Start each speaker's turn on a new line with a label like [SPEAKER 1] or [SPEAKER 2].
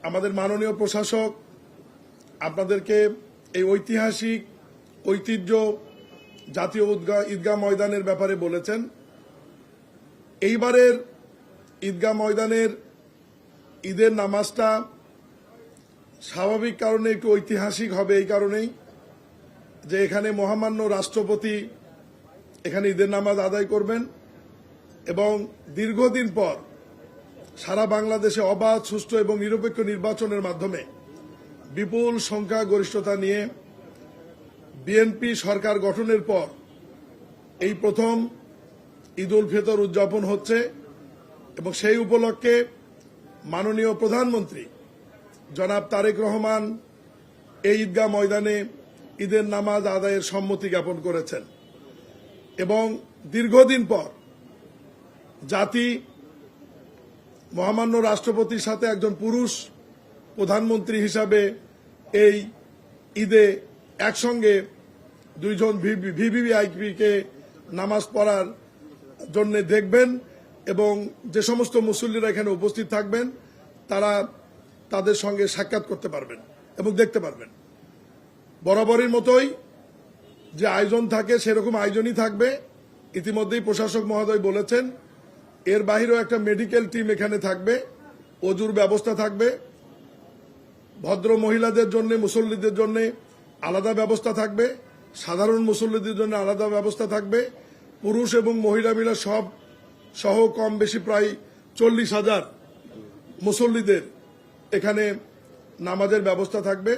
[SPEAKER 1] আমাদের মাননীয় প্রশাসক আপনাদেরকে এই ঐতিহাসিক ঐতিহ্য জাতীয় ঈদগাহ ময়দানের ব্যাপারে বলেছেন। এইবারের ঈদগাহ ময়দানের ঈদের নামাজটা স্বাভাবিক কারণে একটু ঐতিহাসিক হবে, এই কারণেই যে এখানে মহামান্য রাষ্ট্রপতি এখানে ঈদের নামাজ আদায় করবেন এবং দীর্ঘদিন পর সারা বাংলাদেশে অবাধ, সুষ্ঠু এবং নিরপেক্ষ নির্বাচনের মাধ্যমে বিপুল সংখ্যা গরিষ্ঠতা নিয়ে বিএনপি সরকার গঠনের পর এই প্রথম ঈদ উল ফিতর উদযাপন হচ্ছে এবং সেই উপলক্ষে মাননীয় প্রধানমন্ত্রী জনাব তারেক রহমান এই ঈদগাহ ময়দানে ঈদের নামাজ আদায়ের সম্মতি জ্ঞাপন করেছেন এবং দীর্ঘদিন পর জাতি মহামান্য রাষ্ট্রপতির সাথে একজন পুরুষ প্রধানমন্ত্রী হিসাবে এই ঈদে একসঙ্গে দুইজন ভিভিআইপিকে নামাজ পড়ার জন্য দেখবেন এবং যে সমস্ত মুসল্লিরা এখানে উপস্থিত থাকবেন তারা তাদের সঙ্গে সাক্ষাৎ করতে পারবেন এবং দেখতে পারবেন। বরাবরের মতোই যে আয়োজন থাকে সেরকম আয়োজনই থাকবে। ইতিমধ্যেই প্রশাসক মহোদয় বলেছেন এর বাহিরেও একটা মেডিকেল টিম এখানে থাকবে, অজুর ব্যবস্থা থাকবে, ভদ্র মহিলাদের জন্য, মুসল্লিদের জন্য আলাদা ব্যবস্থা থাকবে, সাধারণ মুসল্লিদের জন্য আলাদা ব্যবস্থা থাকবে, পুরুষ এবং মহিলা মিলে সব সহ কম বেশি প্রায় 40,000 মুসল্লিদের এখানে নামাজের ব্যবস্থা থাকবে।